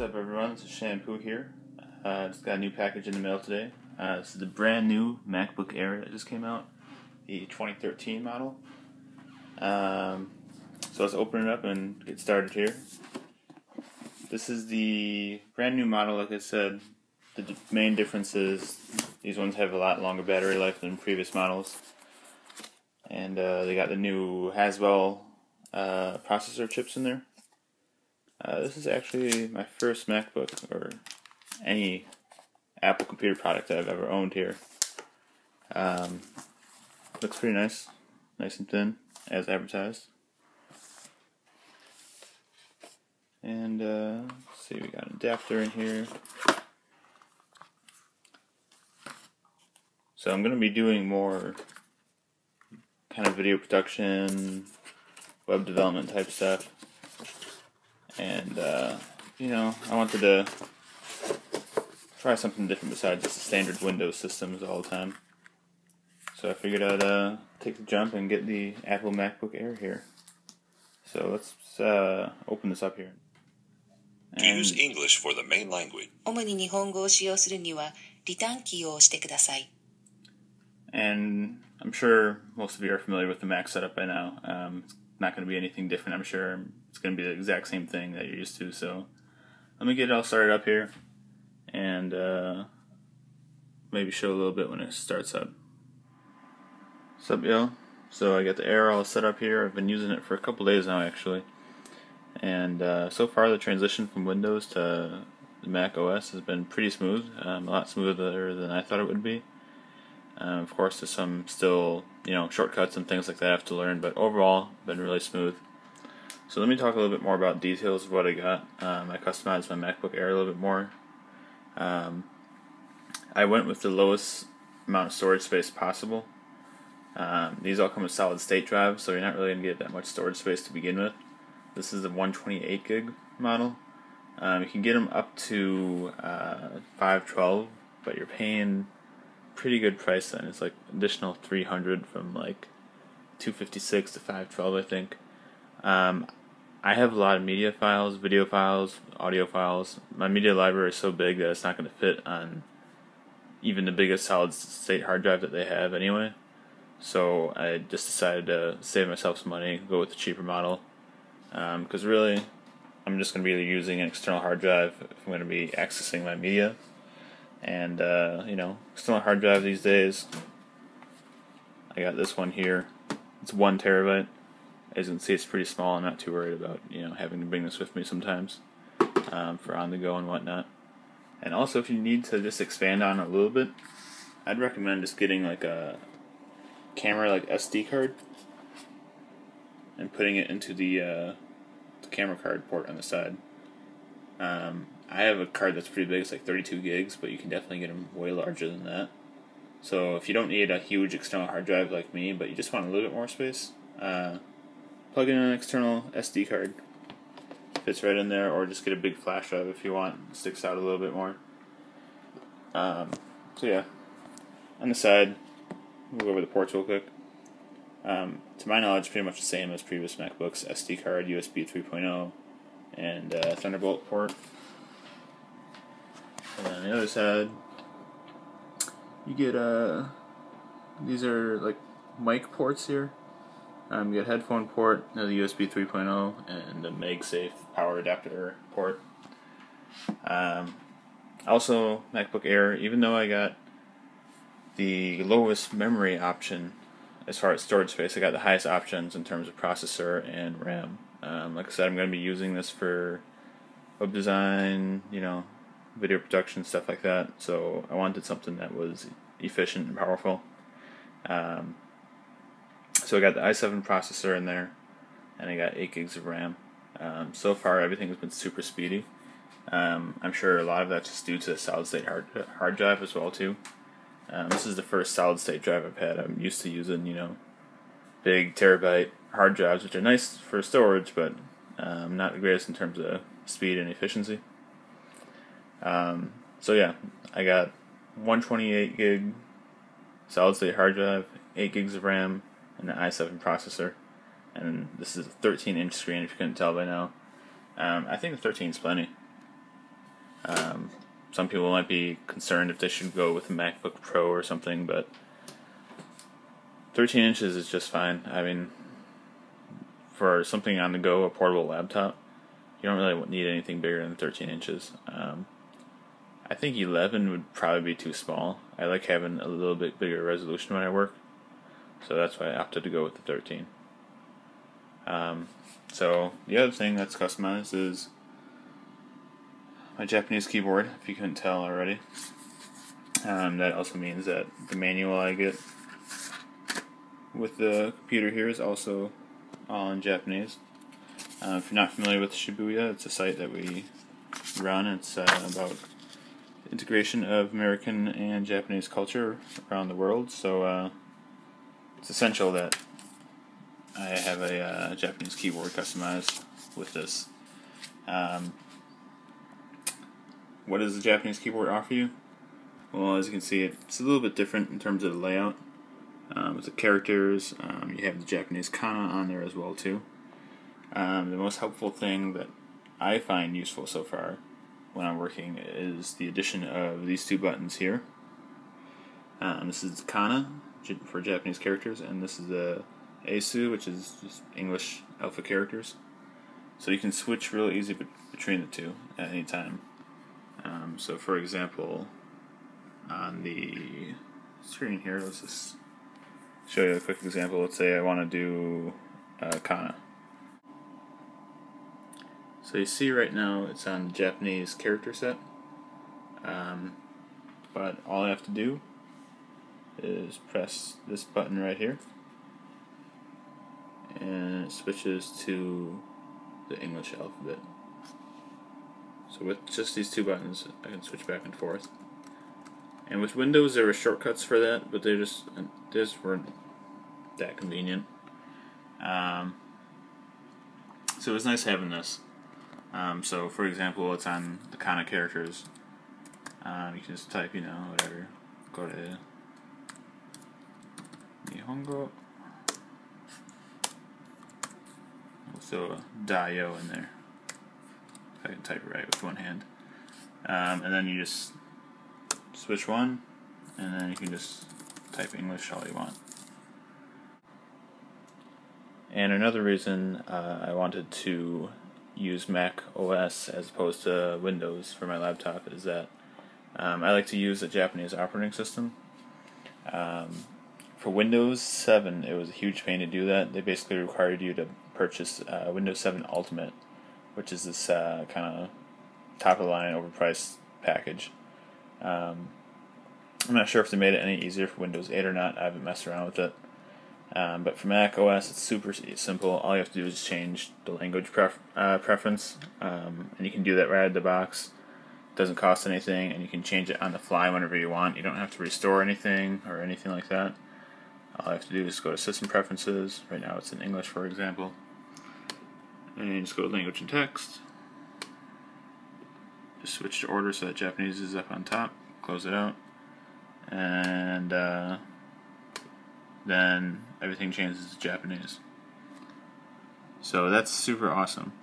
up, everyone? This is Shampoo here. Just got a new package in the mail today. This is the brand new MacBook Air that just came out, the 2013 model. So let's open it up and get started here. This is the brand new model. Like I said, the main difference is these ones have a lot longer battery life than previous models. And they got the new Haswell processor chips in there. This is actually my first MacBook or any Apple computer product that I've ever owned here. Looks pretty nice and thin as advertised. And let's see, we got an adapter in here. So I'm going to be doing more kind of video production, web development type stuff. And, I wanted to try something different besides just the standard Windows systems all the time. So I figured I'd take the jump and get the Apple MacBook Air here. So let's open this up here. Use English for the main language. 主に日本語を使用するには、リターンキーを押してください。 And I'm sure most of you are familiar with the Mac setup by now. It's not going to be anything different. I'm sure it's going to be the exact same thing that you're used to. So let me get it all started up here and maybe show a little bit when it starts up. What's up, yo? So I got the Air all set up here. I've been using it for a couple days now, actually. And so far the transition from Windows to the MacOS has been pretty smooth. A lot smoother than I thought it would be. Of course, there's some still, shortcuts and things like that I have to learn, but overall, been really smooth. So let me talk a little bit more about details of what I got. I customized my MacBook Air a little bit more. I went with the lowest amount of storage space possible. These all come with solid state drives, so you're not really going to get that much storage space to begin with. This is the 128 gig model. You can get them up to 512, but you're paying pretty good price then. It's like additional 300 from like 256 to 512, I think. I have a lot of media files, video files, audio files. My media library is so big that it's not going to fit on even the biggest solid state hard drive that they have anyway. So I just decided to save myself some money, go with the cheaper model. Because really, I'm just going to be using an external hard drive if I'm going to be accessing my media. And, external hard drive these days, I got this one here. It's 1 terabyte. As you can see, it's pretty small. I'm not too worried about, having to bring this with me sometimes for on the go and whatnot. And also, if you need to just expand on it a little bit, I'd recommend just getting like a camera like SD card and putting it into the camera card port on the side. I have a card that's pretty big. It's like 32 gigs, but you can definitely get them way larger than that. So if you don't need a huge external hard drive like me, but you just want a little bit more space, plug in an external SD card. Fits right in there, or just get a big flash drive if you want. It sticks out a little bit more. So yeah, on the side, we'll go over the ports real quick. To my knowledge, pretty much the same as previous MacBooks: SD card, USB 3.0, and Thunderbolt port. And then on the other side, you get these are like mic ports here. You get headphone port, the USB 3.0, and the MagSafe power adapter port. Also, MacBook Air, even though I got the lowest memory option as far as storage space, I got the highest options in terms of processor and RAM. Like I said, I'm going to be using this for web design, video production, stuff like that. So I wanted something that was efficient and powerful. So I got the i7 processor in there, and I got 8 gigs of RAM. So far, everything has been super speedy. I'm sure a lot of that's just due to the solid-state hard drive as well, too. This is the first solid-state drive I've had. I'm used to using, big terabyte hard drives, which are nice for storage, but not the greatest in terms of speed and efficiency. So yeah, I got 128 gig solid-state hard drive, 8 gigs of RAM, and the i7 processor. And this is a 13-inch screen, if you couldn't tell by now. I think the 13 is plenty. some people might be concerned if they should go with a MacBook Pro or something, but 13 inches is just fine. I mean, for something on the go, a portable laptop, you don't really need anything bigger than 13 inches. I think 11 would probably be too small. I like having a little bit bigger resolution when I work, so that's why I opted to go with the 13. So the other thing that's customized is my Japanese keyboard, if you couldn't tell already. That also means that the manual I get with the computer here is also all in Japanese. If you're not familiar with Shibooyah, it's a site that we run. It's about integration of American and Japanese culture around the world, so it's essential that I have a Japanese keyboard customized with this. What does the Japanese keyboard offer you? Well, as you can see, it's a little bit different in terms of the layout. With the characters, you have the Japanese kana on there as well too. The most helpful thing that I find useful so far when I'm working is the addition of these two buttons here. This is the kana for Japanese characters, and this is the Asu, which is just English alpha characters. So you can switch real easy between the two at any time. So for example, on the screen here, let's just show you a quick example. Let's say I want to do kana. So you see right now it's on the Japanese character set, but all I have to do is press this button right here, and it switches to the English alphabet. So with just these two buttons, I can switch back and forth. And with Windows, there were shortcuts for that, but they just weren't that convenient. So it was nice having this. So for example, it's on the kana characters. You can just type, whatever. Go to Nihongo. Also Daio in there. I can type it right with one hand. And then you just switch one, and then you can just type English all you want. And another reason I wanted to use MacOS as opposed to Windows for my laptop is that I like to use a Japanese operating system. For Windows 7, it was a huge pain to do that. They basically required you to purchase Windows 7 Ultimate, which is this kind of top-of-the-line, overpriced package. I'm not sure if they made it any easier for Windows 8 or not. I haven't messed around with it. But for Mac OS, it's super simple. All you have to do is change the language preference, and you can do that right out of the box. It doesn't cost anything, and you can change it on the fly whenever you want. You don't have to restore anything or anything like that. All I have to do is go to System Preferences. Right now it's in English, for example. And you just go to Language and Text. Just switch to order so that Japanese is up on top. Close it out. And then everything changes to Japanese. So that's super awesome.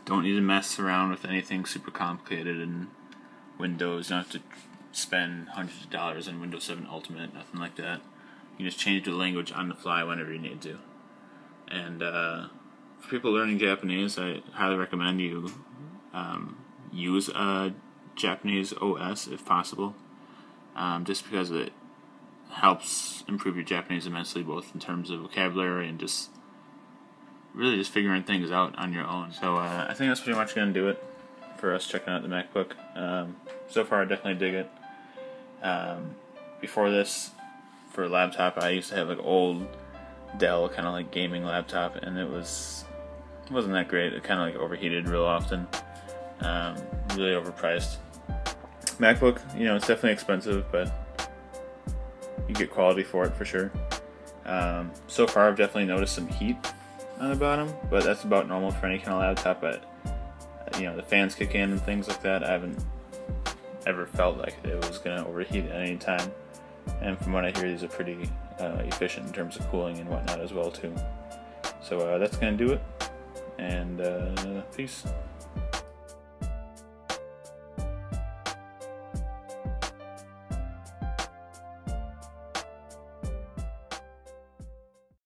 Don't need to mess around with anything super complicated in Windows. You don't have to spend hundreds of dollars on Windows 7 Ultimate, nothing like that. You can just change the language on the fly whenever you need to. And for people learning Japanese, I highly recommend you use a Japanese OS if possible, just because it helps improve your Japanese immensely, both in terms of vocabulary and just really just figuring things out on your own. So I think that's pretty much going to do it for us checking out the MacBook. So far I definitely dig it. Before this, for a laptop, I used to have like old Dell kind of like gaming laptop, and it wasn't that great. It kind of like overheated real often. Really overpriced. MacBook, it's definitely expensive, but you get quality for it for sure. So far I've definitely noticed some heat on the bottom, but that's about normal for any kind of laptop. But the fans kick in and things like that. I haven't ever felt like it was going to overheat at any time. And from what I hear, these are pretty efficient in terms of cooling and whatnot as well too. So that's going to do it, and peace.